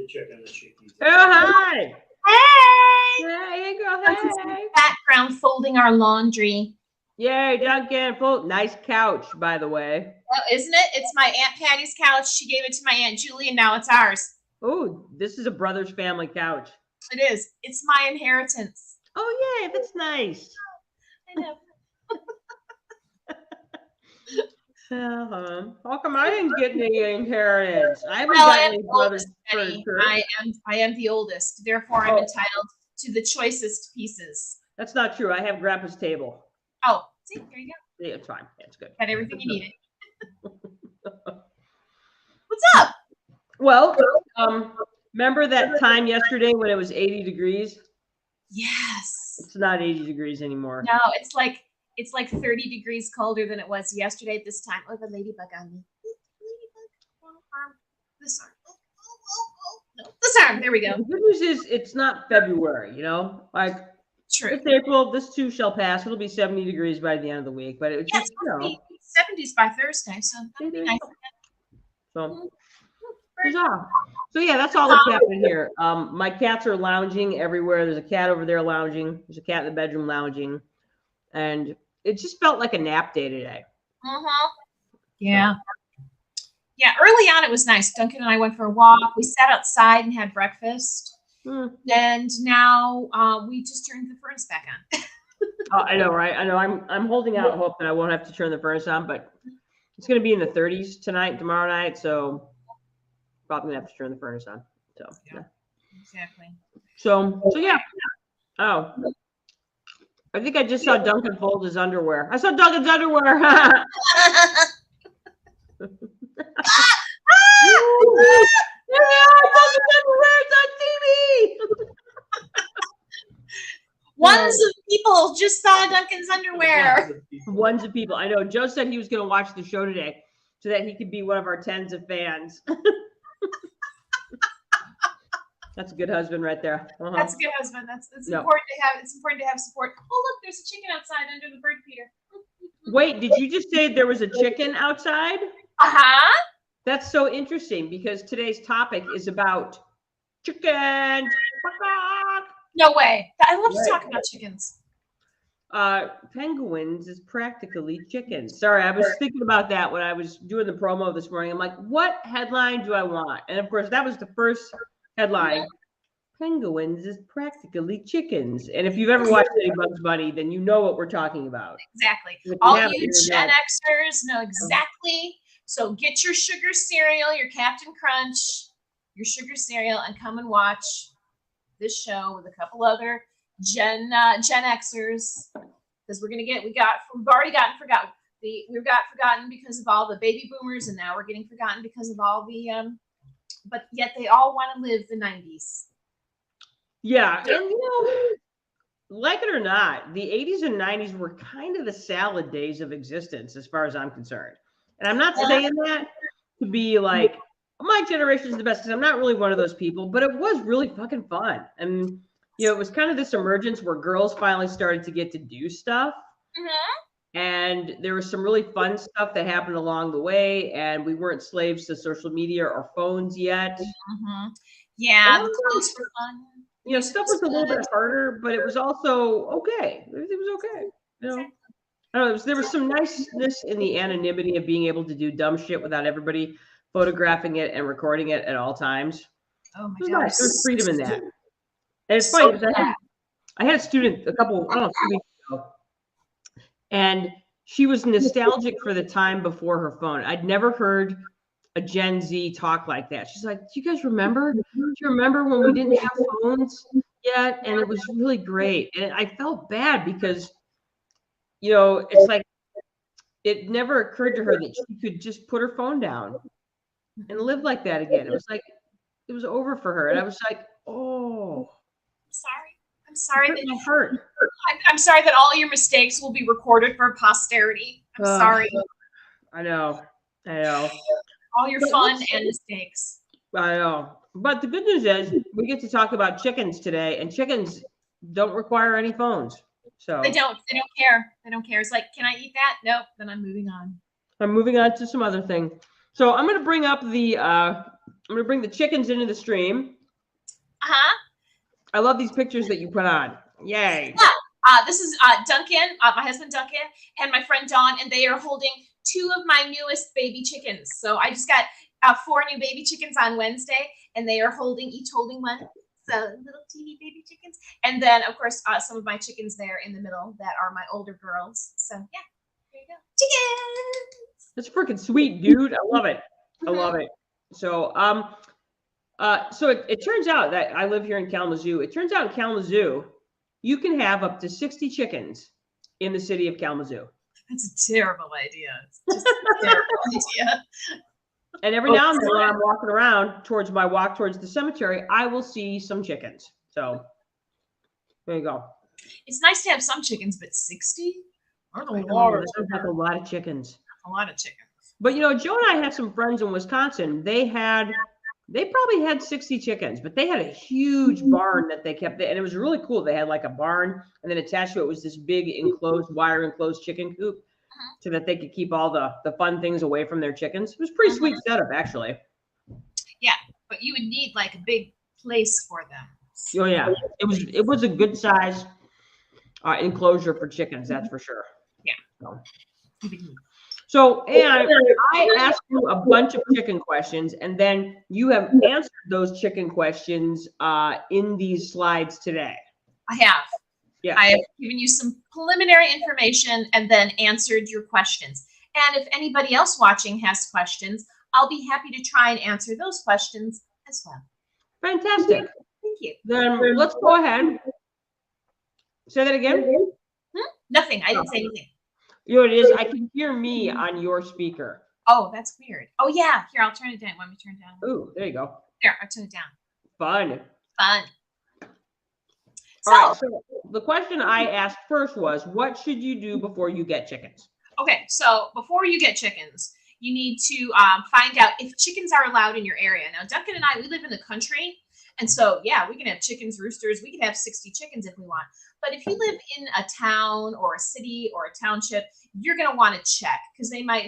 to check on the chickies. Oh, hi. Hey! Hey, girl, Duncan's in hey. the background folding our laundry. Yay, Duncan. Nice couch, by the way. Oh, isn't it? It's my Aunt Patty's couch. She gave it to my Aunt Julie, and now it's ours. Oh, this is a brother's family couch. It is. It's my inheritance. Oh, yay, that's nice. I know. How come I didn't get any inheritance? I haven't Well, got I am any the brothers. oldest, Betty. I am the oldest. Therefore, I'm entitled to the choicest pieces. That's not true. I have Grandpa's table. Oh, see, there you go. Yeah, it's fine. It's good. Got everything you needed. What's up? Well, remember that time yesterday when it was 80 degrees? Yes. It's not 80 degrees anymore. No, it's like 30 degrees colder than it was yesterday at this time. Oh, the ladybug on me. Ladybug. Wrong arm. This arm. No, this arm. There we go. The good news is it's not February, you know? Like, True. it's April. This too shall pass. It'll be 70 degrees by the end of the week, but it's Yeah, just, it's supposed to be 70s by Thursday, so that'd be nice. So, huzzah. So yeah, that's all that's happening here. My cats are lounging everywhere. There's a cat over there lounging. There's a cat in the bedroom lounging, and it just felt like a nap day today. Yeah. Yeah, early on it was nice. Duncan and I went for a walk. We sat outside and had breakfast. And now we just turned the furnace back on. I know, right? I know. I'm holding out hope that I won't have to turn the furnace on, but it's going to be in the 30s tonight, tomorrow night, so probably gonna have to turn the furnace on. So yeah. Exactly. So yeah. Oh, I think I just saw Duncan fold his underwear. I saw Duncan's underwear. Ones of people just saw Duncan's underwear. Ones of people. I know. Joe said he was going to watch the show today so that he could be one of our tens of fans. That's a good husband right there. That's a good husband. It's important to have. It's important to have support. Oh look, there's a chicken outside under the bird feeder. Wait, did you just say there was a chicken outside? That's so interesting because today's topic is about chicken. No way. I love to talk about chickens. Penguins is practically chickens. Sorry, I was thinking about that when I was doing the promo this morning. I'm like, what headline do I want? And of course, that was the first headline. Penguins is practically chickens. And if you've ever watched any Bugs Bunny, then you know what we're talking about. Exactly. All you Gen Xers know exactly. So get your sugar cereal, your Captain Crunch, your sugar cereal, and come and watch this show with a couple other Gen Xers, because we've already gotten forgotten. We got forgotten because of all the baby boomers, and now we're getting forgotten because of all the but yet they all want to live the 90s. Yeah, and you know, like it or not, the 80s and 90s were kind of the salad days of existence as far as I'm concerned. And I'm not saying that to be like my generation is the best, because I'm not really one of those people, but it was really fucking fun. And you know, it was kind of this emergence where girls finally started to get to do stuff. And there was some really fun stuff that happened along the way, and we weren't slaves to social media or phones yet. Yeah, the clothes were fun. You know, stuff was a little bit harder, but it was also okay. It was okay. You know, I don't know. There was some niceness in the anonymity of being able to do dumb shit without everybody photographing it and recording it at all times. Oh my gosh, nice. There's freedom in that. And it's funny because I had a student a couple, I don't know, 2 weeks ago, and she was nostalgic for the time before her phone. I'd never heard a Gen Z talk like that. She's like, do you guys remember? Do you remember when we didn't have phones yet? And it was really great. And I felt bad because, you know, it's like, it never occurred to her that she could just put her phone down and live like that again. It was like, it was over for her. And I was like, oh. I'm sorry that you hurt. I'm sorry that all your mistakes will be recorded for posterity. I'm sorry. I know. All your fun and mistakes. I know. But the good news is we get to talk about chickens today, and chickens don't require any phones. So they don't care. They don't care. It's like, can I eat that? Nope. Then I'm moving on. I'm moving on to some other thing. So I'm going to bring up the going to bring the chickens into the stream. Uh-huh. I love these pictures that you put on. Yay. Yeah. This is Duncan, my husband Duncan, and my friend Dawn, and they are holding 2 of my newest baby chickens. So I just got 4 new baby chickens on Wednesday, and they are each holding one. So little teeny baby chickens. And then, of course, some of my chickens there in the middle that are my older girls. So, yeah, there you go. Chickens! That's freaking sweet, dude. I love it. I love it. So, so it turns out that I live here in Kalamazoo. It turns out in Kalamazoo, you can have up to 60 chickens in the city of Kalamazoo. That's a terrible idea. It's just a terrible idea. And every now and then when I'm walking around towards my walk towards the cemetery, I will see some chickens. So there you go. It's nice to have some chickens, but 60? That's a lot of chickens. A lot of chickens. But you know, Joe and I have some friends in Wisconsin. They probably had 60 chickens, but they had a huge barn that they kept, and it was really cool. They had like a barn, and then attached to it was this big wire enclosed chicken coop, so that they could keep all the fun things away from their chickens. It was a pretty sweet setup, actually. Yeah, but you would need like a big place for them. Oh yeah, it was a good size enclosure for chickens, that's for sure. Yeah. So, and I asked you a bunch of chicken questions, and then you have answered those chicken questions in these slides today. I have. Yeah. I have given you some preliminary information and then answered your questions. And if anybody else watching has questions, I'll be happy to try and answer those questions as well. Fantastic. Thank you. Then let's go ahead. Say that again. Nothing. I didn't say anything. You know what it is? I can hear me on your speaker. Oh, that's weird. Oh, yeah. Here, I'll turn it down. Want me to turn it down? Ooh, there you go. There, I'll turn it down. Fun. So, all right, so the question I asked first was, what should you do before you get chickens? Okay, so before you get chickens, you need to find out if chickens are allowed in your area. Now, Duncan and I, we live in the country. And so, yeah, we can have chickens, roosters. We can have 60 chickens if we want. But if you live in a town or a city or a township, you're going to want to check because it might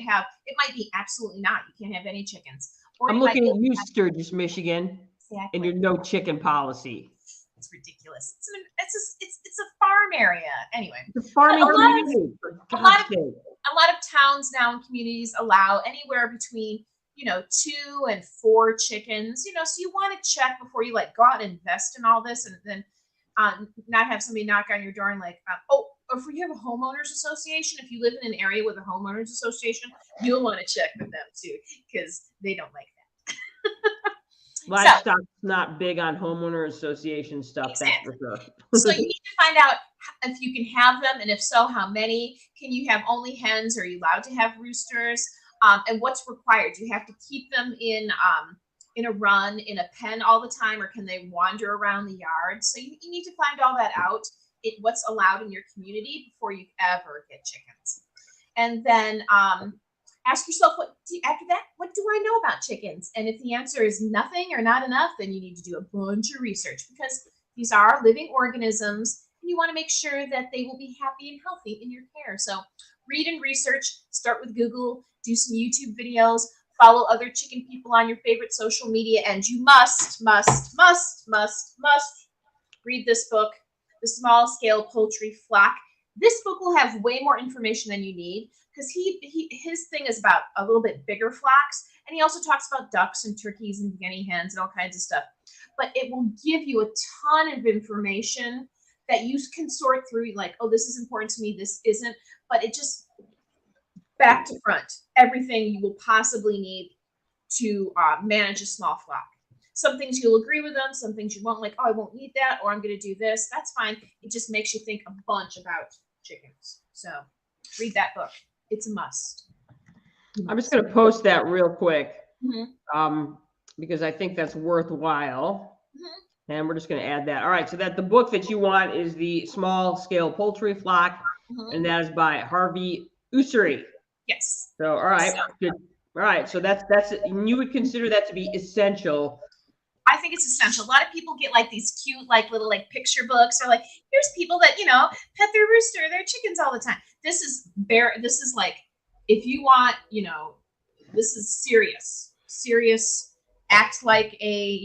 be absolutely not. You can't have any chickens. Or I'm looking at you, Sturgis, Michigan, exactly. And your no chicken policy. It's ridiculous. It's a farm area. Anyway, it's a farming community. A lot of towns now and communities allow anywhere between 2 and 4 chickens. So you want to check before you go out and invest in all this, and then not have somebody knock on your door and or if you have a homeowners association, if you live in an area with a homeowners association, you'll want to check with them too because they don't like that. Livestock's not big on homeowner association stuff, exactly. That's for So sure. you need to find out if you can have them, and if so, how many. Can you have only hens? Are you allowed to have roosters? And what's required? Do you have to keep them in a run, in a pen all the time, or can they wander around the yard? So you need to find all that out, what's allowed in your community before you ever get chickens. And then ask yourself, after that, what do I know about chickens? And if the answer is nothing or not enough, then you need to do a bunch of research because these are living organisms and you want to make sure that they will be happy and healthy in your care. So read and research, start with Google, do some YouTube videos, follow other chicken people on your favorite social media, and you must read this book, The Small Scale Poultry Flock. This book will have way more information than you need because his thing is about a little bit bigger flocks, and he also talks about ducks and turkeys and guinea hens and all kinds of stuff. But it will give you a ton of information that you can sort through, oh, this is important to me, this isn't, but it just back to front, everything you will possibly need to manage a small flock. Some things you'll agree with them, some things you won't, oh, I won't need that, or I'm going to do this. That's fine. It just makes you think a bunch about chickens. So read that book. It's a must. I'm just going to post that real quick because I think that's worthwhile. And we're just going to add that. All right. So the book that you want is The Small Scale Poultry Flock, and that is by Harvey Ussery. Yes. So, all right. Good. All right. So that's you would consider that to be essential. I think it's essential. A lot of people get these cute, little picture books, or here's people that, pet their rooster, their chickens all the time. This is if you want, this is serious, act like a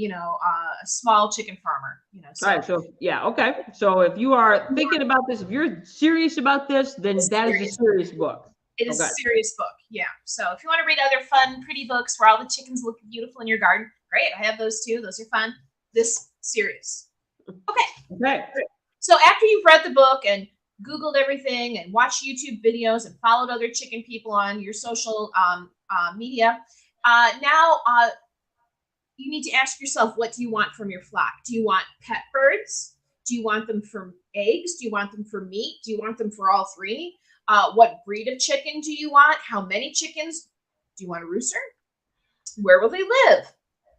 a small chicken farmer. So All right. So yeah. Okay. So if you are thinking about this, if you're serious about this, then that is a serious book. it is Okay. a serious book. Yeah. So if you want to read other fun, pretty books where all the chickens look beautiful in your garden, great. I have those too. Those are fun. This serious. Okay. Okay. So after you've read the book and Googled everything and watched YouTube videos and followed other chicken people on your social media, now you need to ask yourself, what do you want from your flock? Do you want pet birds? Do you want them for eggs? Do you want them for meat? Do you want them for all three? What breed of chicken do you want? How many chickens? Do you want a rooster? Where will they live?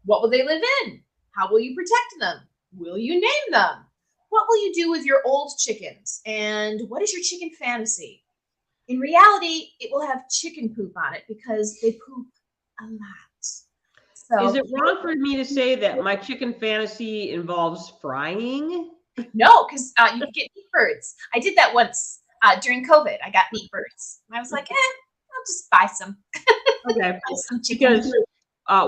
What will they live in? How will you protect them? Will you name them? What will you do with your old chickens? And what is your chicken fantasy? In reality, it will have chicken poop on it because they poop a lot. So, is it wrong for me to say that my chicken fantasy involves frying? No, because you can get meat birds. I did that once during COVID. I got meat birds. And I was like, I'll just buy some. Okay. Buy some chicken. Because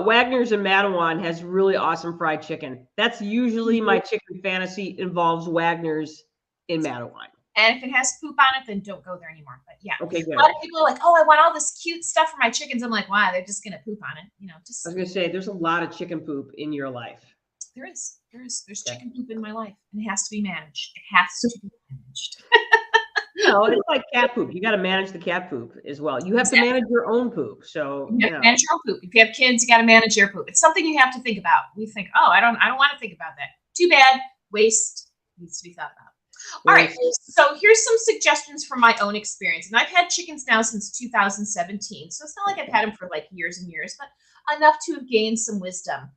Wagner's in Mattawan has really awesome fried chicken. That's usually my chicken fantasy involves Wagner's in Mattawan. And if it has poop on it, then don't go there anymore. But yeah, Okay, good. a lot of people are like, "Oh, I want all this cute stuff for my chickens." I'm like, "Wow, they're just gonna poop on it." Just I was gonna say there's a lot of chicken poop in your life. there's Okay. chicken poop in my life, and it has to be managed. It has to be managed. No, it's like cat poop. You got to manage the cat poop as well. You have to manage your own poop. So You have to manage your own poop. If you have kids, you got to manage your poop. It's something you have to think about. We think, "Oh, I don't want to think about that." Too bad. Waste needs to be thought about. All right, so here's some suggestions from my own experience. And I've had chickens now since 2017. So it's not like I've had them for like years and years, but enough to have gained some wisdom.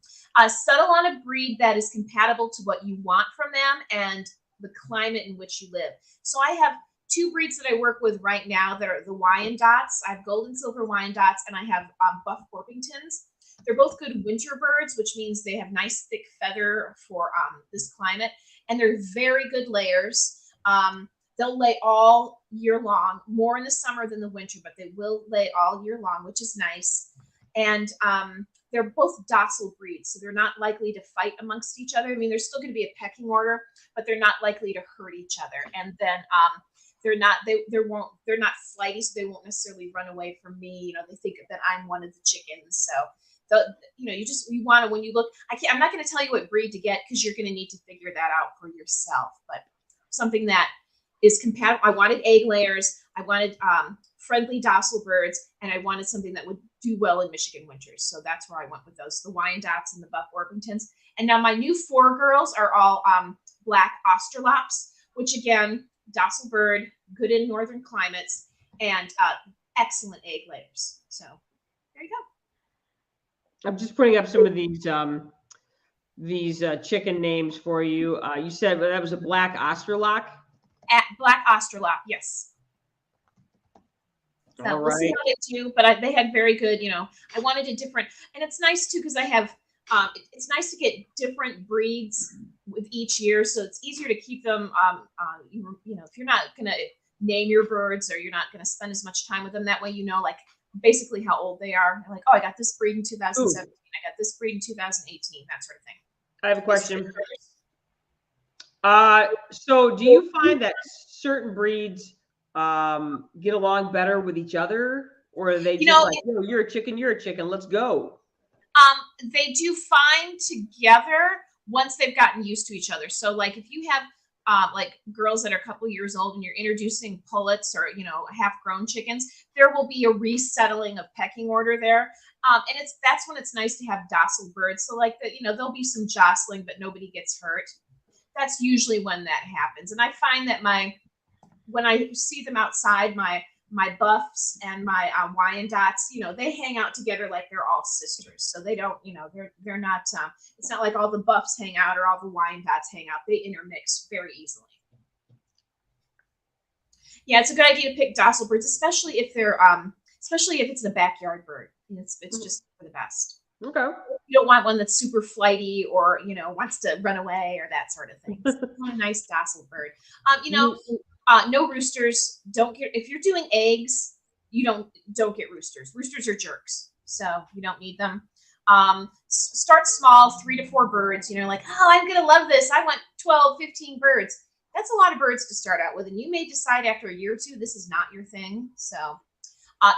Settle on a breed that is compatible to what you want from them and the climate in which you live. So I have two breeds that I work with right now that are the Wyandottes. I have Gold and Silver Wyandottes, and I have Buff Orpingtons. They're both good winter birds, which means they have nice thick feather for this climate. And they're very good layers. They'll lay all year long, more in the summer than the winter, but they will lay all year long, which is nice. And they're both docile breeds, so they're not likely to fight amongst each other. I mean, there's still going to be a pecking order, but they're not likely to hurt each other. And then they're not flighty, so they won't necessarily run away from me. They think that I'm one of the chickens. So you want to, when you look, I'm not going to tell you what breed to get because you're going to need to figure that out for yourself, but something that is compatible. I wanted egg layers. I wanted friendly, docile birds, and I wanted something that would do well in Michigan winters. So that's where I went with those, the Wyandottes and the Buff Orpingtons. And now my new 4 girls are all black Australops, which again, docile bird, good in northern climates, and excellent egg layers. So there you go. I'm just putting up some of these chicken names for you. You said that was a black Australock? Black Australop, yes. So All we'll see how they do, but they had very good, I wanted a different, and it's nice too because I have, it's nice to get different breeds with each year, so it's easier to keep them, if you're not going to name your birds or you're not going to spend as much time with them, that way like basically how old they are. Like, I got this breed in 2017, I got this breed in 2018, that sort of thing. I have a question. So do you find that certain breeds get along better with each other, or are they just you're a chicken, let's go? They do fine together once they've gotten used to each other. So like if you have like girls that are a couple years old and you're introducing pullets or half-grown chickens, there will be a resettling of pecking order there. And that's when it's nice to have docile birds. So like there'll be some jostling, but nobody gets hurt. That's usually when that happens. And I find that when I see them outside, my Buffs and my Wyandottes, they hang out together like they're all sisters. So they don't, they're not, it's not like all the Buffs hang out or all the Wyandottes hang out. They intermix very easily. Yeah, it's a good idea to pick docile birds, especially if it's a backyard bird. It's just for the best. Okay. You don't want one that's super flighty or, wants to run away or that sort of thing. So you want a nice docile bird. No roosters. If you're doing eggs, you don't get roosters. Roosters are jerks, so you don't need them. Start small, 3 to 4 birds. You know, like, oh, I'm going to love this. I want 12, 15 birds. That's a lot of birds to start out with. And you may decide after a year or two, this is not your thing. So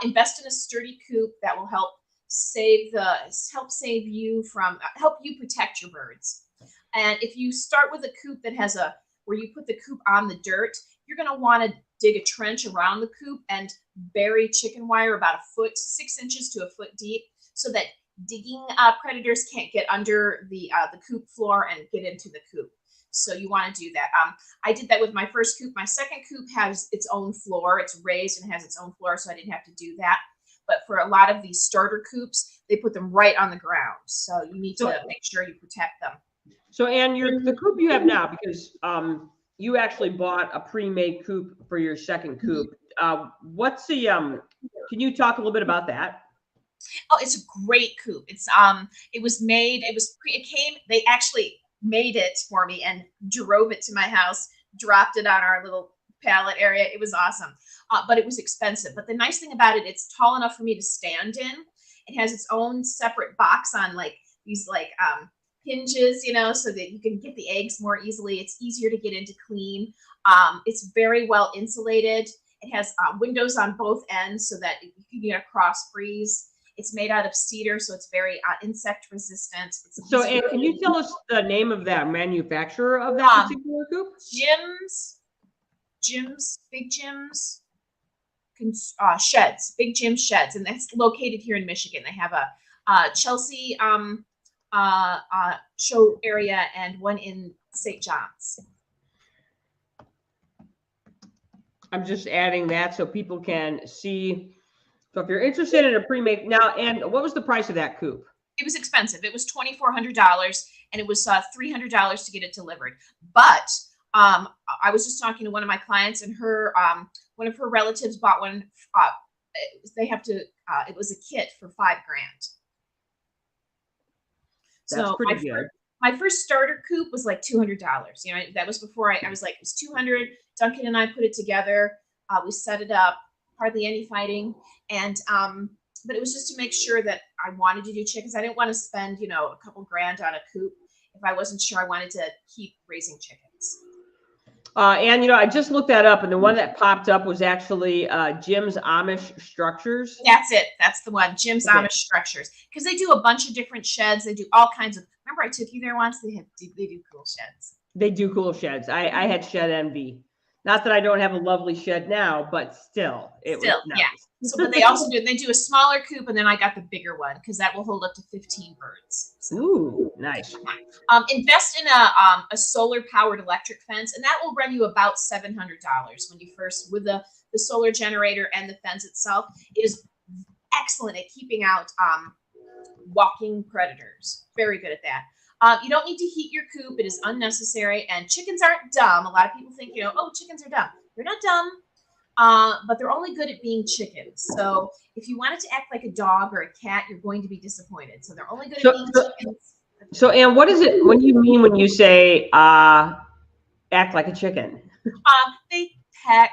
invest in a sturdy coop that will help help you protect your birds. And if you start with a coop that has where you put the coop on the dirt, you're going to want to dig a trench around the coop and bury chicken wire about 6 inches to a foot deep, so that digging predators can't get under the coop floor and get into the coop. So you want to do that. I did that with my first coop. My second coop has its own floor. It's raised and has its own floor, so I didn't have to do that. But for a lot of these starter coops, they put them right on the ground. So you need to make sure you protect them. So, Ann, the coop you have now, because you actually bought a pre-made coop for your second coop. What's the can you talk a little bit about that? Oh, it's a great coop. It's they actually made it for me and drove it to my house, dropped it on our little pallet area. It was awesome. But it was expensive. But the nice thing about it, it's tall enough for me to stand in. It has its own separate box on these hinges, so that you can get the eggs more easily. It's easier to get into clean. It's very well insulated. It has windows on both ends so that you can get a cross breeze. It's made out of cedar, so it's very insect resistant. So, Ann, can you tell us the name of that manufacturer of that particular coop? Big Jim's Sheds, Big Jim Sheds, and that's located here in Michigan. They have a Chelsea show area and one in St. John's. I'm just adding that so people can see. So if you're interested in a pre-made now, and what was the price of that coop? It was expensive. It was $2,400, and it was $300 to get it delivered. But I was just talking to one of my clients, and one of her relatives bought one. It was a kit for $5,000. That's pretty good. My first starter coop was like $200. That was before I was like, it was $200. Duncan and I put it together. We set it up. Hardly any fighting, and but it was just to make sure that I wanted to do chickens. I didn't want to spend a couple grand on a coop if I wasn't sure I wanted to keep raising chickens. And I just looked that up, and the one that popped up was actually Jim's Amish Structures. That's it. That's the one, Jim's Amish Structures, because they do a bunch of different sheds. They do all kinds of. Remember, I took you there once. They do cool sheds. They do cool sheds. I had shed envy. Not that I don't have a lovely shed now, but still, it was nice. Yeah. So, but they also do a smaller coop, and then I got the bigger one because that will hold up to 15 birds. So, ooh, nice. Invest in a solar powered electric fence, and that will run you about $700 when you first, with the solar generator and the fence itself. It is excellent at keeping out walking predators. Very good at that. You don't need to heat your coop. It is unnecessary. And chickens aren't dumb. A lot of people think, chickens are dumb. They're not dumb, but they're only good at being chickens. So if you wanted to act like a dog or a cat, you're going to be disappointed. So they're only good at being chickens. So, Ann, what do you mean when you say act like a chicken? They peck,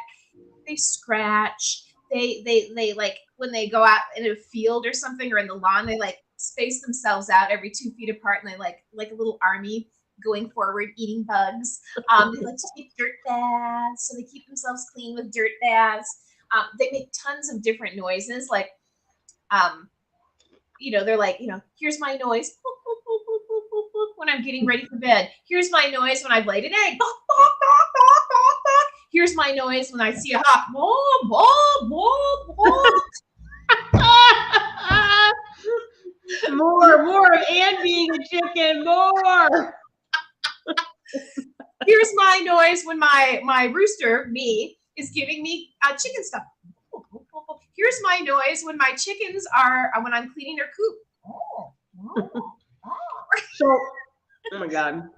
they scratch, they like when they go out in a field or something or in the lawn, they space themselves out every 2 feet apart, and they like a little army going forward, eating bugs. They like to take dirt baths, so they keep themselves clean with dirt baths. They make tons of different noises, they're like, here's my noise when I'm getting ready for bed. Here's my noise when I've laid an egg. Here's my noise when I see a hawk. More of Ann being a chicken, more. Here's my noise when my rooster, me, is giving me chicken stuff. Here's my noise when my chickens when I'm cleaning their coop. So, oh my God.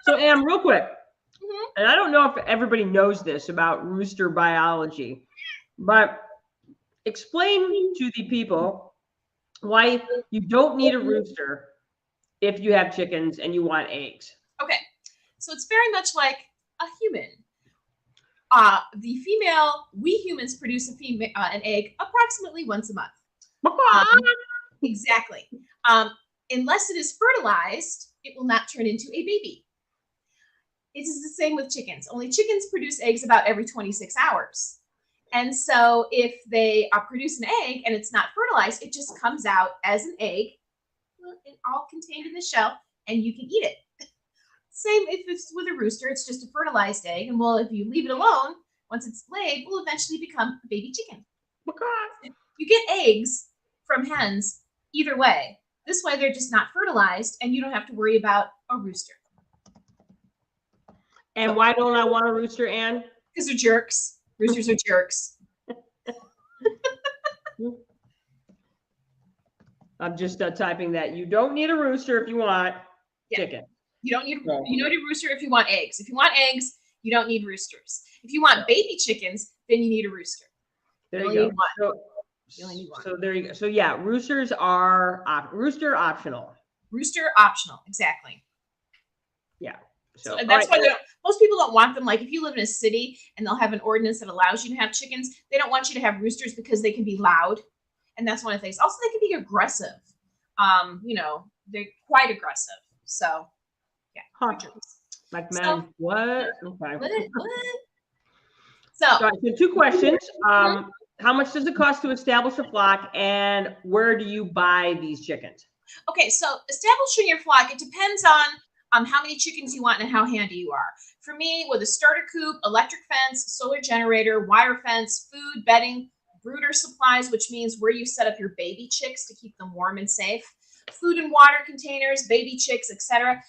So, Ann, real quick, and I don't know if everybody knows this about rooster biology, but explain to the people why you don't need a rooster if you have chickens and you want eggs. Okay, so it's very much like a human. We humans produce an egg approximately once a month. Exactly. Unless it is fertilized, it will not turn into a baby. It is the same with chickens. Only chickens produce eggs about every 26 hours. And so if they produce an egg and it's not fertilized, it just comes out as an egg, all contained in the shell, and you can eat it. Same if it's with a rooster, it's just a fertilized egg. And well, if you leave it alone, once it's laid, will eventually become a baby chicken. You get eggs from hens either way. This way, they're just not fertilized, and you don't have to worry about a rooster. And why don't I want a rooster, Ann? Because they're jerks. Roosters are jerks. I'm just typing that. You don't need a rooster if you want chicken. You don't need a rooster if you want eggs. If you want eggs, you don't need roosters. If you want baby chickens, then you need a rooster. There you go. So there you go. So yeah, roosters are rooster optional. Rooster optional, exactly. Yeah. So that's why most people don't want them. Like if you live in a city and they'll have an ordinance that allows you to have chickens, they don't want you to have roosters because they can be loud. And that's one of the things. Also, they can be aggressive. They're quite aggressive. So, yeah. Like men. What? Okay. What? So 2 questions. How much does it cost to establish a flock, and where do you buy these chickens? Okay, so establishing your flock, it depends on how many chickens you want and how handy you are. For me, with a starter coop, electric fence, solar generator, wire fence, food, bedding, brooder supplies, which means where you set up your baby chicks to keep them warm and safe, food and water containers, baby chicks, etc.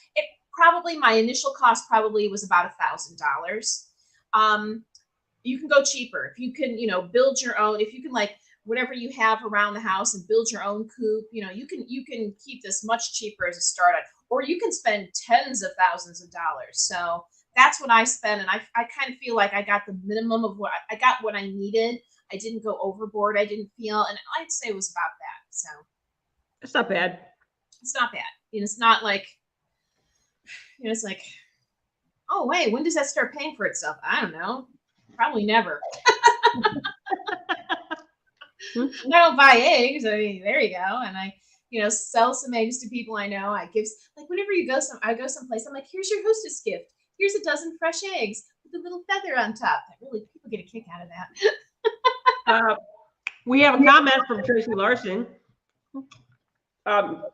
My initial cost probably was about $1,000. You can go cheaper if you can, build your own. If you can, like, whatever you have around the house and build your own coop, you can keep this much cheaper as a startup, or you can spend tens of thousands of dollars. So that's what I spent, and I kind of feel like I got the minimum of what I got, what I needed. I didn't go overboard. I didn't feel, and I'd say it was about that. So it's not bad. It's not bad. It's not like, it's like, oh wait, when does that start paying for itself? I don't know. Probably never. I don't buy eggs. I mean, there you go. And I, sell some eggs to people I know. I give, like, whenever I go someplace, I'm like, here's your hostess gift. Here's a dozen fresh eggs with a little feather on top. People get a kick out of that. We have a comment from Tracy Larson.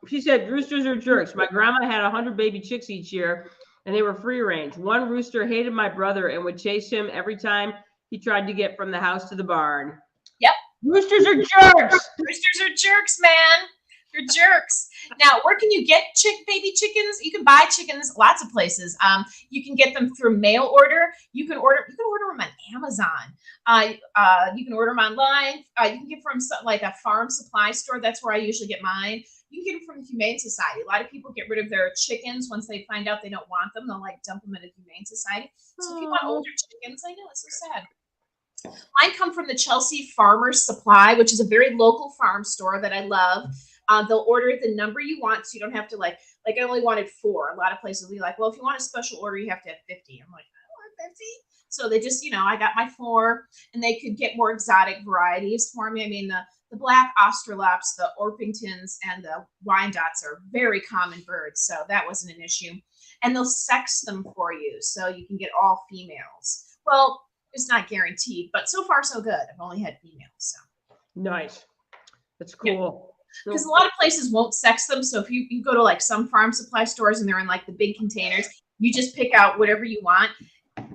She said, roosters are jerks. My grandma had 100 baby chicks each year, and they were free range. One rooster hated my brother and would chase him every time he tried to get from the house to the barn. Yep. Roosters are jerks. Roosters are jerks, man. They're jerks. Now, where can you get baby chickens? You can buy chickens lots of places. You can get them through mail order. You can order them on Amazon. You can order them online. You can get from like a farm supply store. That's where I usually get mine. You can get them from the Humane Society. A lot of people get rid of their chickens once they find out they don't want them. They'll like dump them at a Humane Society. So if you want older chickens, I know, it's so sad. Mine come from the Chelsea Farmers Supply, which is a very local farm store that I love. They'll order the number you want, so you don't have to like I only wanted 4. A lot of places will be like, well, if you want a special order, you have to have 50. I'm like, I don't want 50. So they just, I got my 4, and they could get more exotic varieties for me. I mean, the black Australops, the Orpingtons, and the Wyandottes are very common birds, so that wasn't an issue. And they'll sex them for you, so you can get all females. Well, it's not guaranteed, but so far so good. I've only had females. So nice. That's cool. Because a lot of places won't sex them. So if you go to like some farm supply stores and they're in like the big containers, you just pick out whatever you want.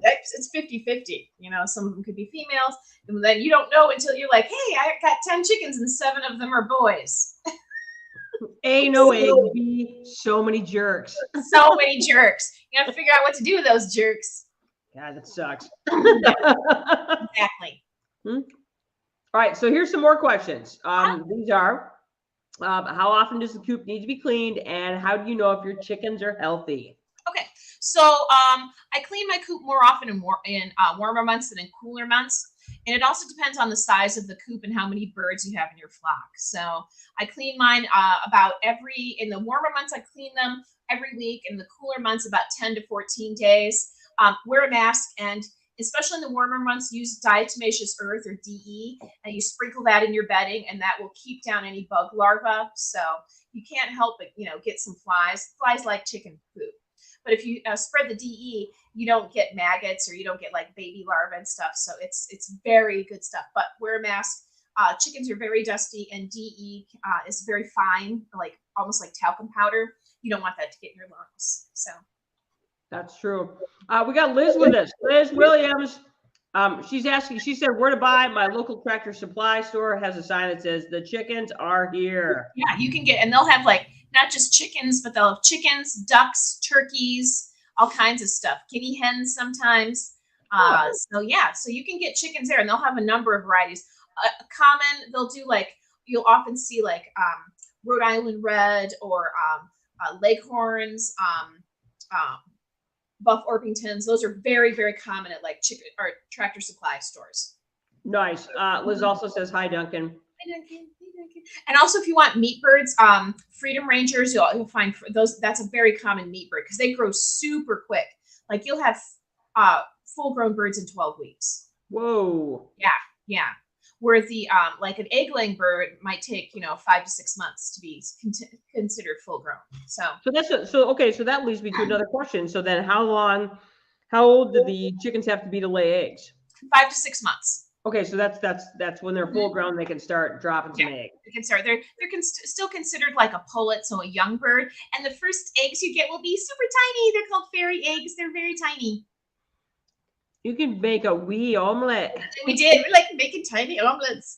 It's 50-50. Some of them could be females, and then you don't know until you're like, hey, I got 10 chickens and 7 of them are boys. A, no egg. B, so many jerks. So many jerks. You have to figure out what to do with those jerks. God, that sucks. Exactly. All right, so here's some more questions. These are, how often does the coop need to be cleaned, and how do you know if your chickens are healthy? Okay, so I clean my coop more often in warmer months than in cooler months. And it also depends on the size of the coop and how many birds you have in your flock. So I clean mine in the warmer months, I clean them every week. In the cooler months, about 10 to 14 days. Wear a mask, and especially in the warmer months, use diatomaceous earth or DE, and you sprinkle that in your bedding, and that will keep down any bug larvae. So you can't help but, get some flies. Flies like chicken poop. But if you spread the DE, you don't get maggots or you don't get like baby larvae and stuff. So it's very good stuff. But wear a mask. Chickens are very dusty, and DE is very fine, like almost like talcum powder. You don't want that to get in your lungs. So that's true. We got Liz with us. Liz Williams. She's asking. She said, "Where to buy?" My local Tractor Supply store has a sign that says, "The chickens are here." Yeah, you can get, and they'll have like not just chickens, but they'll have chickens, ducks, turkeys, all kinds of stuff. Guinea hens sometimes. So you can get chickens there, and they'll have a number of varieties. Common, they'll do like, you'll often see like Rhode Island Red or Leghorns, Buff Orpingtons. Those are very, very common at like chicken or Tractor Supply stores. Nice. Liz also says, "Hi, Duncan." Hi, Duncan. And also, if you want meat birds, Freedom Rangers, you'll find those. That's a very common meat bird because they grow super quick. Like you'll have full-grown birds in 12 weeks. Whoa. Yeah. Where the like an egg-laying bird might take 5 to 6 months to be considered full-grown. So that leads me to another question. So then, how old do the chickens have to be to lay eggs? 5 to 6 months. Okay, so that's when they're full grown. They can start dropping some eggs. They can start. They're still considered like a pullet, so a young bird. And the first eggs you get will be super tiny. They're called fairy eggs. They're very tiny. You can make a wee omelet. We did. We're like making tiny omelets.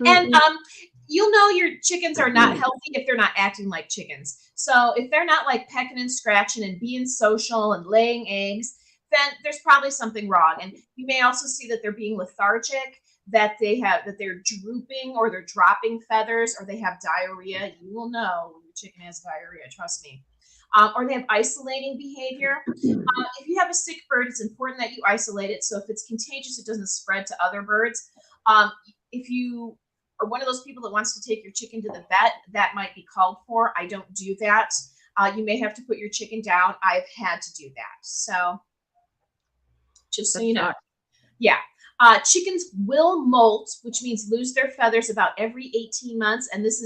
And you'll know your chickens are not healthy if they're not acting like chickens. So if they're not like pecking and scratching and being social and laying eggs, then there's probably something wrong. And you may also see that they're being lethargic, that they're drooping or they're dropping feathers, or they have diarrhea. You will know when your chicken has diarrhea, trust me. Or they have isolating behavior. If you have a sick bird, it's important that you isolate it. So if it's contagious, it doesn't spread to other birds. If you are one of those people that wants to take your chicken to the vet, that might be called for. I don't do that. You may have to put your chicken down. I've had to do that. So just so you know. Yeah. Chickens will molt, which means lose their feathers about every 18 months. And this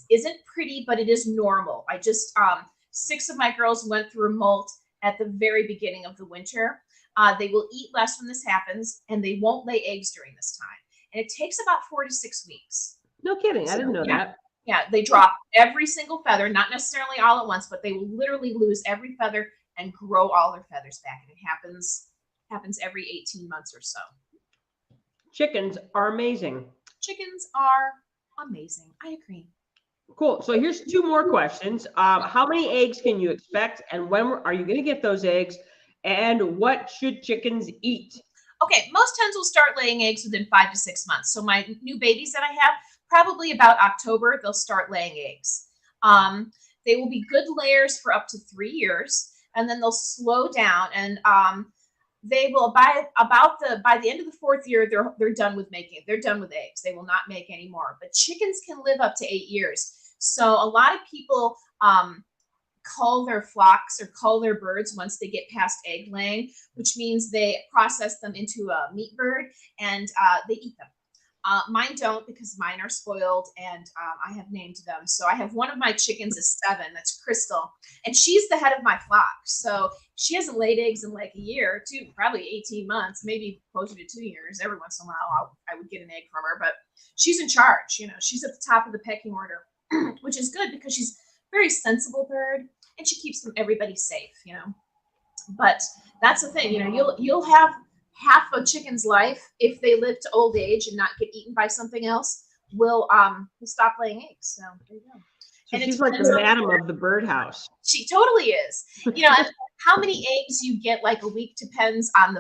isn't pretty, but it is normal. I just, 6 of my girls went through a molt at the very beginning of the winter. They will eat less when this happens, and they won't lay eggs during this time. And it takes about 4 to 6 weeks. No kidding. I didn't know that. Yeah, they drop every single feather, not necessarily all at once, but they will literally lose every feather and grow all their feathers back. And it happens every 18 months or so. Chickens are amazing. Chickens are amazing. I agree. Cool. So here's 2 more questions. How many eggs can you expect, and when are you going to get those eggs, and what should chickens eat? Okay, most hens will start laying eggs within 5 to 6 months. So my new babies that I have, probably about October, they'll start laying eggs. They will be good layers for up to 3 years, and then they'll slow down, and they will by the end of the 4th year, they're done with making. They're done with eggs. They will not make any more. But chickens can live up to 8 years. So a lot of people cull their flocks or cull their birds once they get past egg laying, which means they process them into a meat bird and they eat them. Mine don't, because mine are spoiled, and I have named them. So I have one of my chickens is 7. That's Crystal, and she's the head of my flock. So she hasn't laid eggs in like a year or 2, probably 18 months, maybe closer to 2 years. Every once in a while, I would get an egg from her, but she's in charge. She's at the top of the pecking order, which is good because she's a very sensible bird, and she keeps everybody safe. But that's the thing. You'll have half a chicken's life, if they live to old age and not get eaten by something else, will stop laying eggs. So there you go. So and she's like the madam of the birdhouse. She totally is. How many eggs you get like a week depends on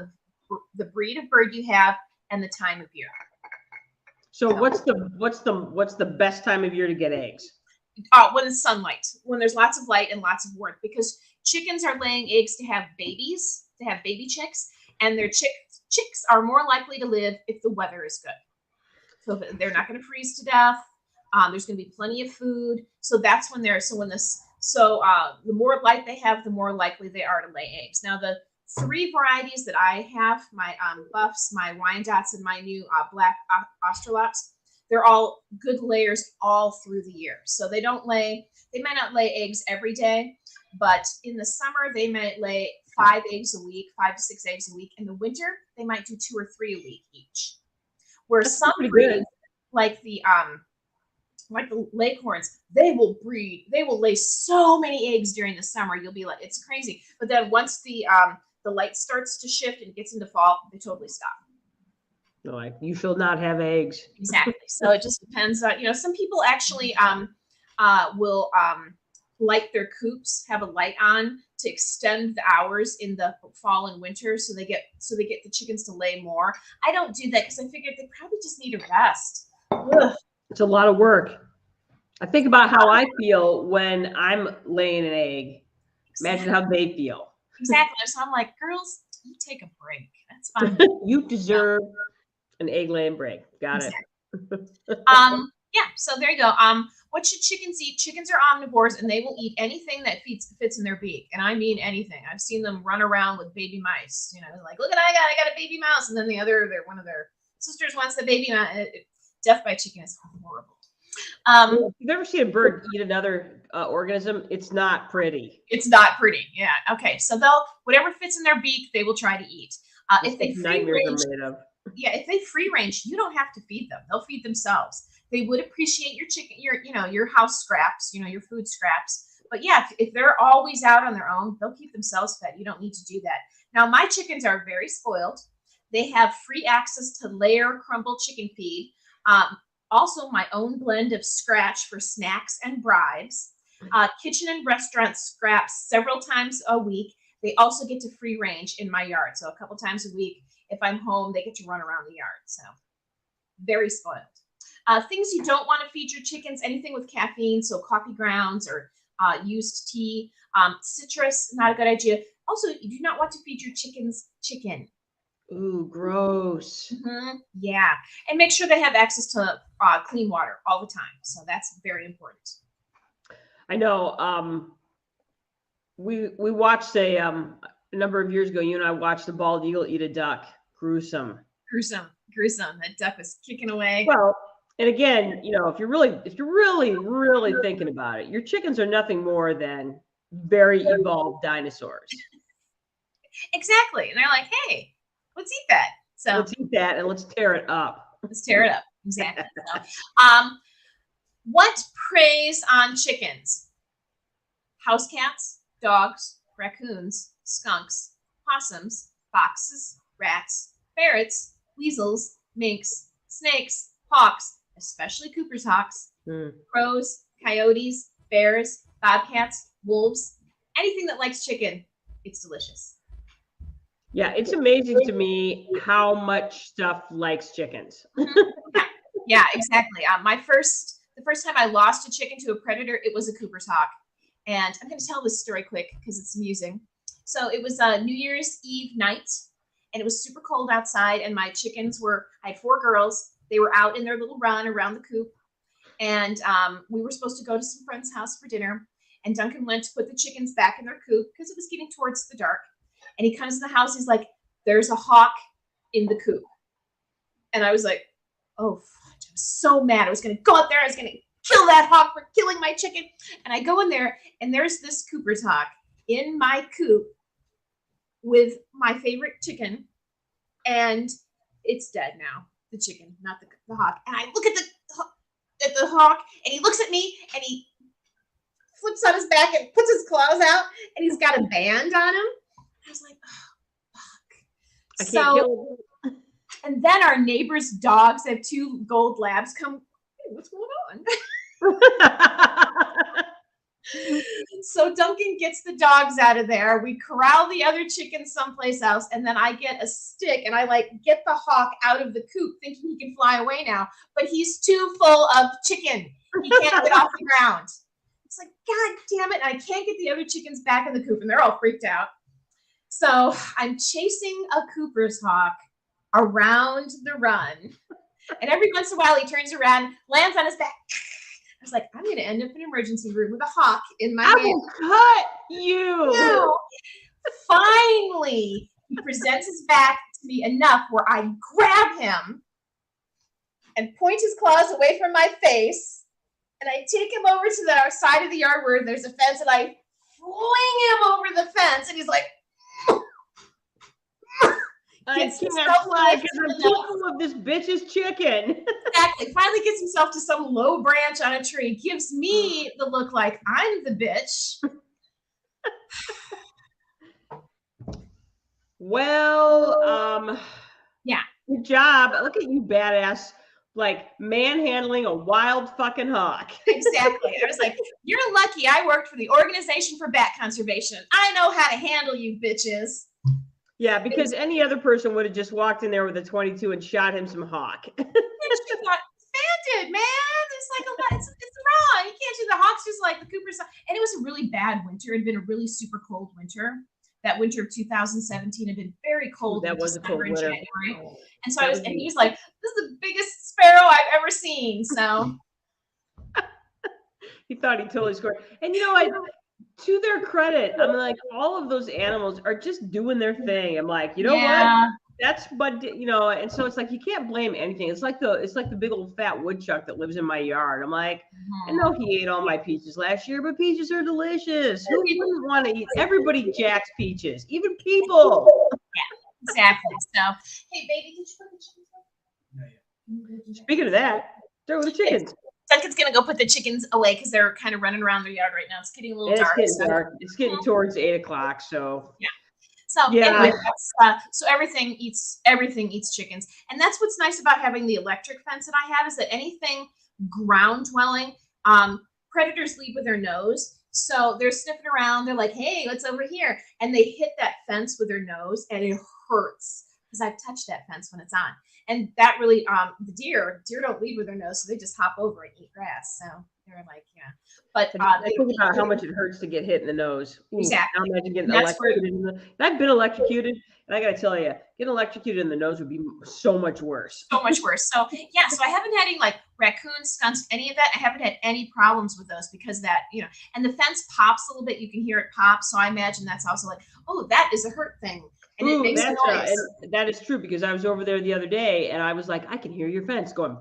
the breed of bird you have and the time of year. So what's the best time of year to get eggs? When it's sunlight, when there's lots of light and lots of warmth, because chickens are laying eggs to have babies, to have baby chicks, and their chicks are more likely to live if the weather is good. So they're not going to freeze to death. There's going to be plenty of food. So that's when when the So the more light they have, the more likely they are to lay eggs. Now, the 3 varieties that I have, my buffs, my Wyandottes, and my new black Australops, they're all good layers all through the year. So they might not lay eggs every day, but in the summer, they might lay 5 eggs a week, 5 to 6 eggs a week. In the winter, they might do 2 or 3 a week each. Where some breeds, like the Leghorns, they will lay so many eggs during the summer. You'll be like, it's crazy. But then once the light starts to shift and gets into fall, they totally stop. Like, you shall not have eggs. Exactly. So it just depends on, some people actually will light their coops, have a light on to extend the hours in the fall and winter, so they get the chickens to lay more. I don't do that because I figured they probably just need a rest. Ugh. It's a lot of work. I think about how I feel when I'm laying an egg. Imagine how they feel. Exactly. So I'm like, girls, you take a break. That's fine. You deserve an egg laying break. Got it. Yeah. So there you go. What should chickens eat? Chickens are omnivores, and they will eat anything that fits in their beak, and I mean anything. I've seen them run around with baby mice. Like, look at I got a baby mouse, and then one of their sisters wants the baby mouse. Death by chicken is horrible. If you've ever seen a bird eat another organism, it's not pretty. It's not pretty. Yeah. Okay. So whatever fits in their beak, they will try to eat. If they free range, you don't have to feed them. They'll feed themselves. They would appreciate your chicken, your house scraps, your food scraps. But yeah, if they're always out on their own, they'll keep themselves fed. You don't need to do that. Now, my chickens are very spoiled. They have free access to Layer crumble chicken feed. Also, my own blend of scratch for snacks and bribes. Kitchen and restaurant scraps several times a week. They also get to free range in my yard. So a couple times a week, if I'm home, they get to run around the yard. So very spoiled. Things you don't want to feed your chickens, anything with caffeine, so coffee grounds or used tea. Citrus, not a good idea. Also, you do not want to feed your chickens chicken. Ooh, gross. Mm-hmm. Yeah. And make sure they have access to clean water all the time. So that's very important. I know. We watched a number of years ago, you and I watched the bald eagle eat a duck. Gruesome. That duck was kicking away. Well, and again, if you're really thinking about it, your chickens are nothing more than very evolved dinosaurs. Exactly. And they're like, hey, let's eat that. So let's eat that and let's tear it up. Exactly. What preys on chickens? House cats, dogs, raccoons, skunks, possums, foxes, rats, ferrets, weasels, minks, snakes, hawks, especially Cooper's hawks, crows, coyotes, bears, bobcats, wolves, anything that likes chicken. It's delicious. Yeah, it's amazing to me how much stuff likes chickens. Yeah, exactly. The first time I lost a chicken to a predator, it was a Cooper's hawk. And I'm going to tell this story quick because it's amusing. So it was New Year's Eve night, and it was super cold outside, and my chickens I had 4 girls. They were out in their little run around the coop, and we were supposed to go to some friend's house for dinner, and Duncan went to put the chickens back in their coop because it was getting towards the dark. And he comes in the house. He's like, there's a hawk in the coop. And I was like, oh, fudge. I was so mad. I was going to go out there. I was going to kill that hawk for killing my chicken. And I go in there, and there's this Cooper's hawk in my coop with my favorite chicken. And it's dead now, the chicken, not the hawk. And I look at the hawk, and he looks at me, and he flips on his back and puts his claws out, and he's got a band on him. I was like, oh, fuck. I can't kill him. And then our neighbor's dogs have 2 gold labs come, hey, what's going on? So Duncan gets the dogs out of there. We corral the other chickens someplace else. And then I get a stick and I get the hawk out of the coop thinking he can fly away now. But he's too full of chicken. He can't get off the ground. It's like, God damn it. And I can't get the other chickens back in the coop. And they're all freaked out. So I'm chasing a Cooper's hawk around the run. And every once in a while he turns around, lands on his back, was like, I'm going to end up in an emergency room with a hawk in my I hand. will cut you. No. Finally, he presents his back to me enough where I grab him and point his claws away from my face. And I take him over to the side of the yard where there's a fence, and I fling him over the fence. And he's like, I can't fly because I'm too full of this bitch's chicken. Exactly. Finally gets himself to some low branch on a tree. Gives me the look like I'm the bitch. Well, yeah. Good job. Look at you, badass. Like manhandling a wild fucking hawk. Exactly. I was like, you're lucky I worked for the Organization for Bat Conservation. I know how to handle you bitches. Yeah, because any other person would have just walked in there with a 22 and shot him some hawk. She got offended, man. It's like it's wrong. You can't do the hawks just like the Cooper's. And it was a really bad winter. It had been a really super cold winter. That winter of 2017 had been very cold. That was a cold winter. January. And so and he was like, this is the biggest sparrow I've ever seen. So he thought he totally scored. And you know what? To their credit, I'm like, all of those animals are just doing their thing. I'm like, you know what? That's but you know, and so it's like you can't blame anything. It's like the big old fat woodchuck that lives in my yard. I'm like, I know he ate all my peaches last year, but peaches are delicious. Who wouldn't want to eat? Everybody jacks peaches, even people. Yeah, exactly. So, hey, baby, did you put the chickens away? Speaking of that, there were the chickens. Duncan's gonna go put the chickens away because they're kind of running around their yard right now. It's getting a little dark. It's getting dark. It's getting towards 8 o'clock. So yeah. So anyway, so everything eats chickens, and that's what's nice about having the electric fence that I have is that anything ground dwelling, predators lead with their nose. So they're sniffing around. They're like, "Hey, what's over here?" And they hit that fence with their nose, and it hurts because I've touched that fence when it's on. And that really, the deer don't lead with their nose, so they just hop over and eat grass. So they're like, yeah. But I think about how much it hurts to get hit in the nose. Exactly. Now imagine getting electrocuted. I've been electrocuted, and I got to tell you, getting electrocuted in the nose would be so much worse. So much worse. So yeah, so I haven't had any like raccoons, skunks, any of that. I haven't had any problems with those because that, you know, and the fence pops a little bit. You can hear it pop. So I imagine that's also like, oh, that is a hurt thing. And it makes noise. And that is true because I was over there the other day and I was like, I can hear your fence going.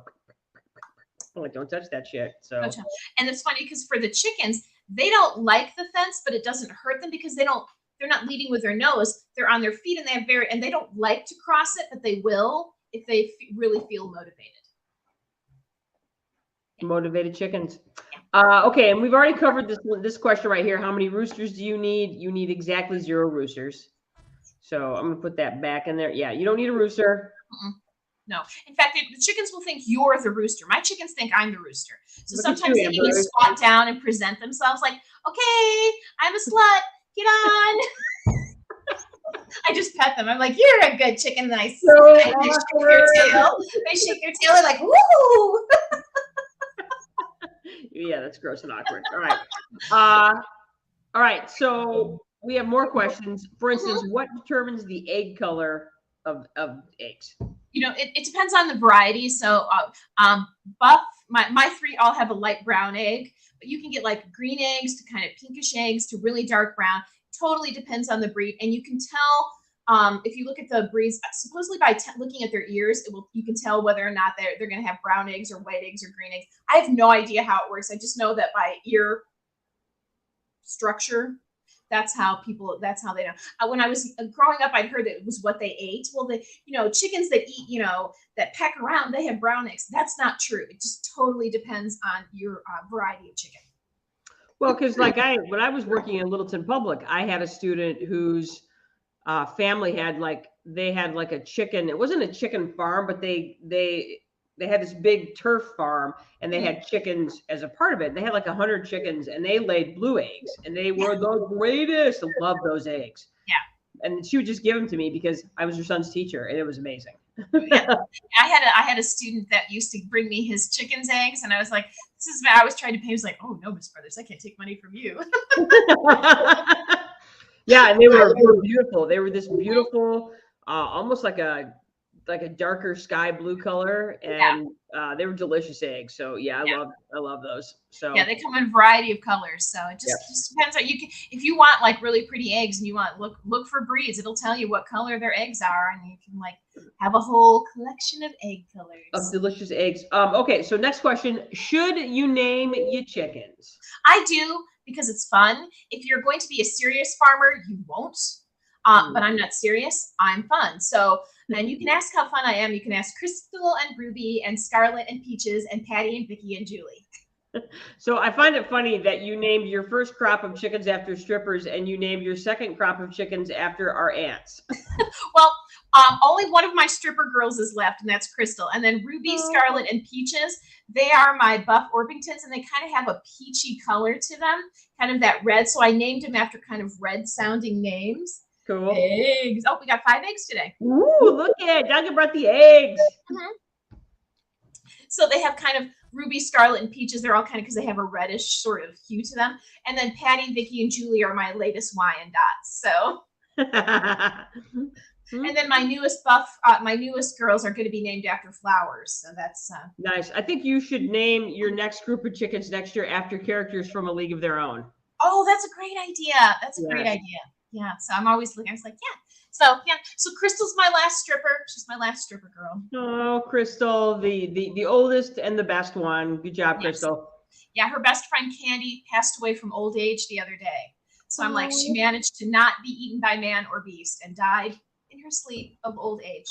I'm like, don't touch that shit. So, and it's funny because for the chickens, they don't like the fence, but it doesn't hurt them because they're not leading with their nose. They're on their feet and and they don't like to cross it, but they will if they really feel motivated. Motivated chickens. Okay, and we've already covered this question right here. How many roosters do you need? You need exactly 0 roosters. So I'm gonna put that back in there. Yeah, you don't need a rooster. No. In fact, the chickens will think you're the rooster. My chickens think I'm the rooster. So sometimes they even squat down and present themselves like, okay, I'm a slut. Get on. I just pet them. I'm like, you're a good chicken. And they shake their tail. They shake their tail. They're like, woo. Yeah, that's gross and awkward. All right. All right. So we have more questions. For instance, what determines the egg color of eggs? You know, it depends on the variety. So buff, my 3 all have a light brown egg, but you can get like green eggs to kind of pinkish eggs to really dark brown. Totally depends on the breed. And you can tell if you look at the breeds, supposedly by looking at their ears, you can tell whether or not they're going to have brown eggs or white eggs or green eggs. I have no idea how it works. I just know that by ear structure, that's how they know. When I was growing up, I'd heard that it was what they ate. Well, chickens that eat, that peck around, they have brown eggs. That's not true. It just totally depends on your variety of chicken. Well, because when I was working in Littleton Public, I had a student whose family had a chicken. It wasn't a chicken farm, but they had this big turf farm and they had chickens as a part of it. They had like 100 chickens and they laid blue eggs and they were the greatest. I love those eggs. Yeah. And she would just give them to me because I was her son's teacher and it was amazing. Yeah. I had a student that used to bring me his chicken's eggs and I was like, I was trying to pay. He was like, oh no, Miss Brothers, I can't take money from you. Yeah. And they were beautiful. They were this beautiful, almost like a like a darker sky blue color, and they were delicious eggs. So yeah, I love those. So yeah, they come in a variety of colors. So it just depends on you can, if you want like really pretty eggs and you want look for breeds, it'll tell you what color their eggs are, and you can like have a whole collection of egg colors. Of delicious eggs. Okay, so next question. Should you name your chickens? I do, because it's fun. If you're going to be a serious farmer, you won't. But I'm not serious. I'm fun. So, and you can ask how fun I am. You can ask Crystal and Ruby and Scarlet and Peaches and Patty and Vicky and Julie. So I find it funny that you named your first crop of chickens after strippers, and you named your second crop of chickens after our aunts. Well, only one of my stripper girls is left, and that's Crystal. And then Ruby, Scarlet, and Peaches, they are my Buff Orpingtons, and they kind of have a peachy color to them, kind of that red. So I named them after kind of red-sounding names. Cool. Eggs. Oh, we got 5 eggs today. Ooh, look at it. Duncan brought the eggs. Mm-hmm. So they have kind of Ruby, Scarlet, and Peaches. They're all kind of, because they have a reddish sort of hue to them. And then Patty, Vicky, and Julie are my latest Wyandottes. So. And then my newest girls are going to be named after flowers. So that's nice. I think you should name your next group of chickens next year after characters from A League of Their Own. Oh, that's a great idea. That's a great idea. Yeah. So I'm always looking. I was like, yeah. So Crystal's my last stripper. She's my last stripper girl. Oh, Crystal, the oldest and the best one. Good job, Crystal. Yeah, her best friend Candy passed away from old age the other day. So I'm like, she managed to not be eaten by man or beast and died in her sleep of old age.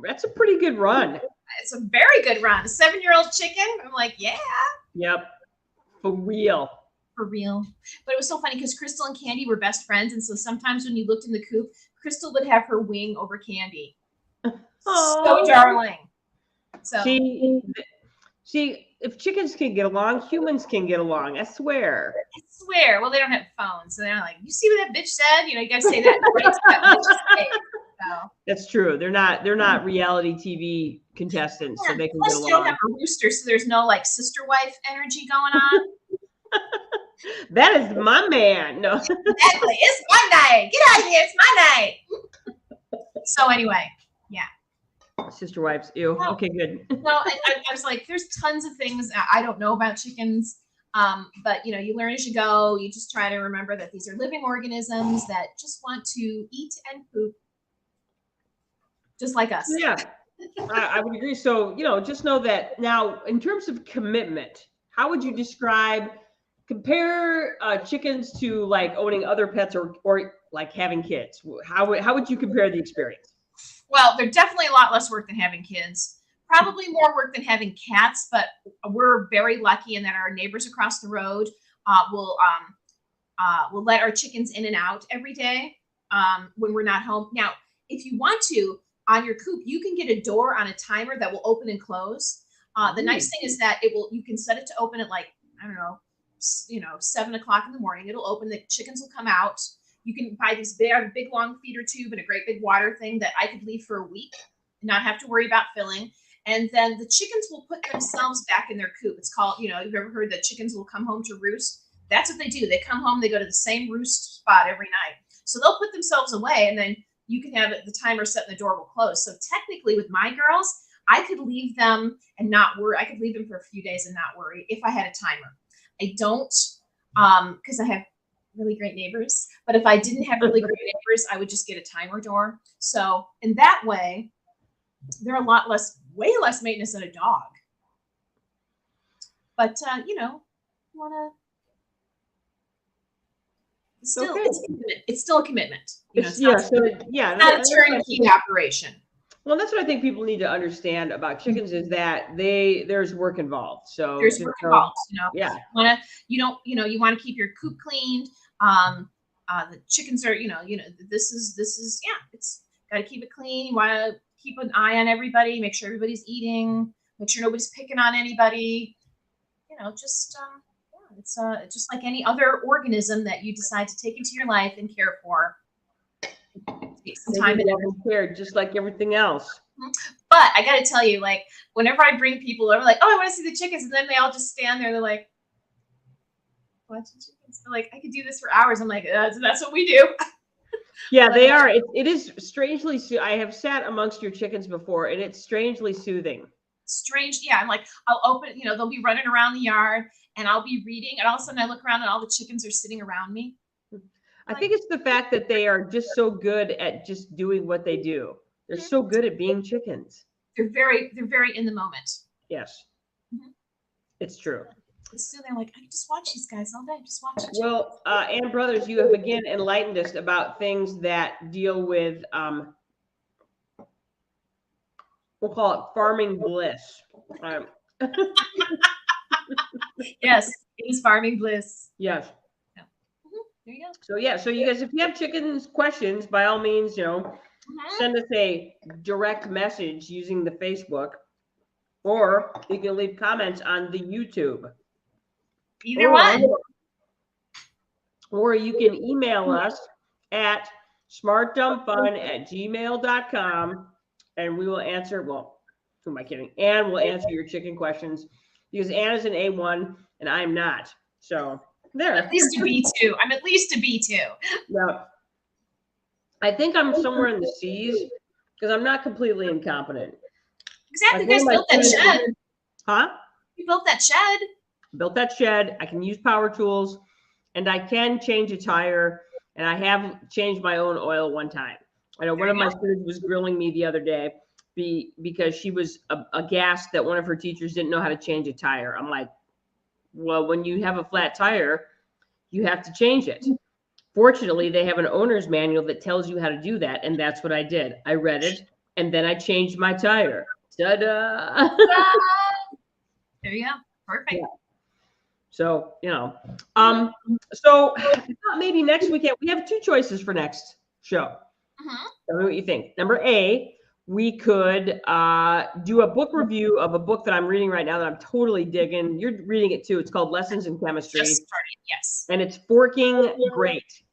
That's a pretty good run. It's a very good run. A 7-year-old chicken. I'm like, yeah. Yep. For real. For real. But it was so funny because Crystal and Candy were best friends. And so sometimes when you looked in the coop, Crystal would have her wing over Candy. So darling. So see, if chickens can get along, humans can get along. I swear. Well, they don't have phones. So they're not like, you see what that bitch said? You know, you got to say that. So. That's true. They're not reality TV contestants, so they can get along. Plus, you don't have a rooster, so there's no like sister wife energy going on. That is my man. No, exactly. It's my night. Get out of here. It's my night. So anyway, yeah. Sister wives. Ew. Well, okay, good. Well, I was like, there's tons of things I don't know about chickens. But you know, you learn as you go. You just try to remember that these are living organisms that just want to eat and poop. Just like us. Yeah, I would agree. So, just know that now in terms of commitment, how would you compare chickens to like owning other pets or like having kids? How would you compare the experience? Well, they're definitely a lot less work than having kids. Probably more work than having cats, but we're very lucky in that our neighbors across the road will let our chickens in and out every day when we're not home. Now, if you want to, on your coop, you can get a door on a timer that will open and close. The nice thing is that you can set it to open at like, I don't know, 7 o'clock in the morning. It'll open, the chickens will come out. You can buy this big long feeder tube and a great big water thing that I could leave for a week and not have to worry about filling. And then the chickens will put themselves back in their coop. It's called, you've ever heard that chickens will come home to roost? That's what they do. They come home, they go to the same roost spot every night. So they'll put themselves away, and then you can have the timer set and the door will close. So technically with my girls, I could leave them and not worry. I could leave them for a few days and not worry if I had a timer. I don't, because I have really great neighbors. But if I didn't have really great neighbors, I would just get a timer door. So in that way, they're way less maintenance than a dog. But, it's still a commitment. It's not a turnkey operation. Well, that's what I think people need to understand about chickens is that there's work involved. So there's work involved. Yeah. You want to keep your coop cleaned. The chickens are, this is it's got to keep it clean. You want to keep an eye on everybody, make sure everybody's eating, make sure nobody's picking on anybody. It's just like any other organism that you decide to take into your life and care for. Some time and care, just like everything else. But I got to tell you, like, whenever I bring people over, like, oh, I want to see the chickens, and then they all just stand there. They're like, watching chickens. They're like, I could do this for hours. I'm like, that's what we do. Yeah, they are. It is strangely. I have sat amongst your chickens before, and it's strangely soothing. Strange. Yeah, I'm like, I'll open, they'll be running around the yard and I'll be reading, and all of a sudden I look around and all the chickens are sitting around me. I think it's the fact that they are just so good at just doing what they do. They're so good at being chickens. They're very in the moment. Yes, Mhm. it's true. So they're like, I can just watch these guys all day. Just watch it. Well, Ann Brothers, you have again enlightened us about things that deal with, we'll call it farming bliss. Yes, it is farming bliss. Yes. Yeah. There you go. So yeah, so you guys, if you have chickens questions, by all means, send us a direct message using the Facebook, or you can leave comments on the YouTube. Either one. Or you can email us at smartdumbfun@gmail.com, and we will answer. Well, who am I kidding? Ann will answer your chicken questions because Ann is an A1 and I'm not. So there. At least a B2. I'm at least a B2. Yeah. I think I'm somewhere in the C's because I'm not completely incompetent. Exactly. You guys built that shed. Huh? You built that shed. Built that shed. I can use power tools, and I can change a tire, and I have changed my own oil one time. I know one of my students was grilling me the other day because she was aghast that one of her teachers didn't know how to change a tire. I'm like, well, when you have a flat tire, you have to change it. Fortunately, they have an owner's manual that tells you how to do that, and that's what I did. I read it, and then I changed my tire. Ta-da! There you go. Perfect. Yeah. So, so I thought maybe next weekend, we have two choices for next show. Tell me what you think. Number A, we could do a book review of a book that I'm reading right now that I'm totally digging. You're reading it too. It's called Lessons in Chemistry. Just started, yes. And it's forking great,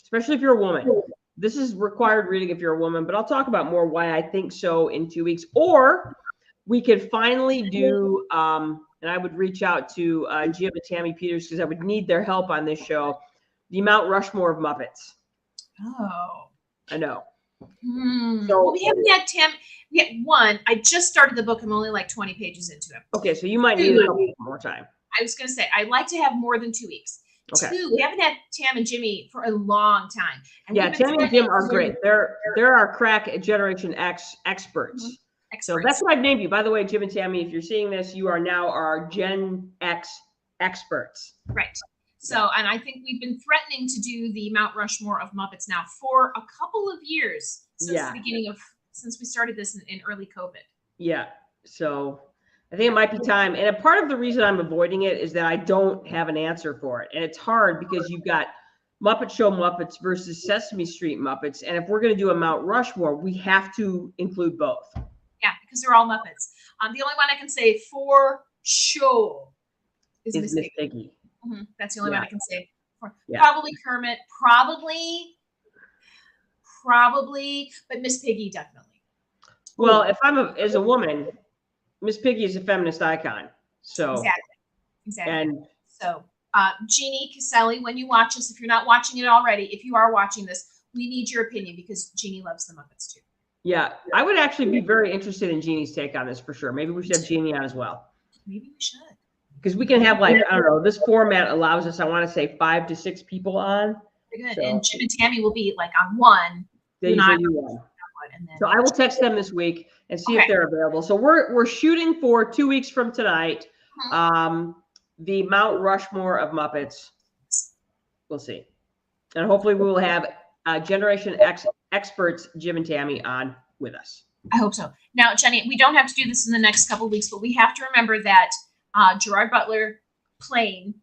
especially if you're a woman. This is required reading if you're a woman, but I'll talk about more why I think so in 2 weeks. Or we could finally do, and I would reach out to Jim and Tammy Peters because I would need their help on this show, the Mount Rushmore of Muppets. Oh. I know. So well, we haven't had we had one. I just started the book. I'm only like 20 pages into it. Okay, so you might need a couple more time. I was going to say, I'd like to have more than 2 weeks. Okay. Two, we haven't had Tam and Jimmy for a long time. And yeah, Tammy and Jim are great. They're our crack Generation X experts. So that's what I've named you. By the way, Jim and Tammy, if you're seeing this, you are now our Gen X experts. Right. So, and I think we've been threatening to do the Mount Rushmore of Muppets now for a couple of years since the beginning of, since we started this in early COVID. Yeah. So I think it might be time. And a part of the reason I'm avoiding it is that I don't have an answer for it. And it's hard because you've got Muppet Show Muppets versus Sesame Street Muppets. And if we're going to do a Mount Rushmore, we have to include both. Yeah, because they're all Muppets. The only one I can say for sure is Miss Piggy. That's the only one I can say. Probably Kermit, probably, but Miss Piggy definitely. Well, if I'm as a woman, Miss Piggy is a feminist icon. So exactly. And so, Jeannie Caselli, when you watch this, if you're not watching it already, if you are watching this, we need your opinion because Jeannie loves the Muppets too. Yeah, I would actually be very interested in Jeannie's take on this for sure. Maybe we should have Jeannie on as well. Maybe we should. Because we can have like, I don't know, this format allows us, I want to say 5 to 6 people on. Very good. So, and Jim and Tammy will be like on one. They usually do one. So I will text them this week and see if they're available. So we're shooting for 2 weeks from tonight. The Mount Rushmore of Muppets. We'll see. And hopefully we will have Generation X experts, Jim and Tammy, on with us. I hope so. Now, Jenny, we don't have to do this in the next couple of weeks, but we have to remember that Gerard Butler playing.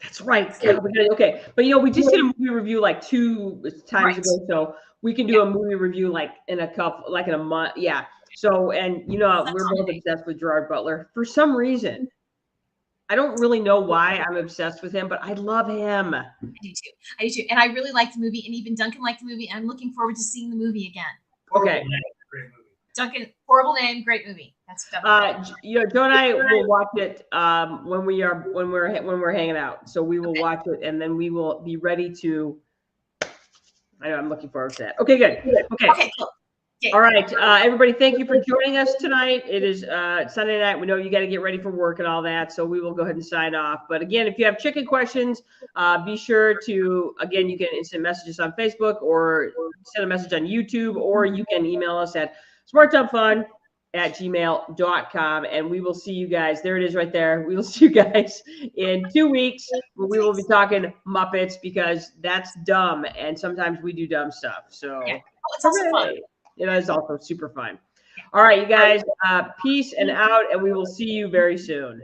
That's right. Okay. But, we just did a movie review like 2 times ago. So we can do a movie review like in a month. Yeah. So, and we're both obsessed with Gerard Butler for some reason. I don't really know why I'm obsessed with him, but I love him. I do too. And I really like the movie, and even Duncan liked the movie. And I'm looking forward to seeing the movie again. Okay. Great movie. Duncan, horrible name, great movie. That's Joe and I will watch it when we're hanging out. So we will watch it, and then we will be ready to I'm looking forward to that. Okay, good. Okay. Okay, cool. Yay. All right, everybody, thank you for joining us tonight. It is Sunday night. We know you got to get ready for work and all that, so we will go ahead and sign off. But again, if you have chicken questions, be sure to, again, you can instant message us on Facebook or send a message on YouTube, or you can email us at smartdumbfun@gmail.com, and we will see you guys. There it is right there. We will see you guys in 2 weeks, where we will be talking Muppets, because that's dumb, and sometimes we do dumb stuff. So Yeah. Oh, it's also fun. It is also super fun. All right, you guys, peace and out, and we will see you very soon.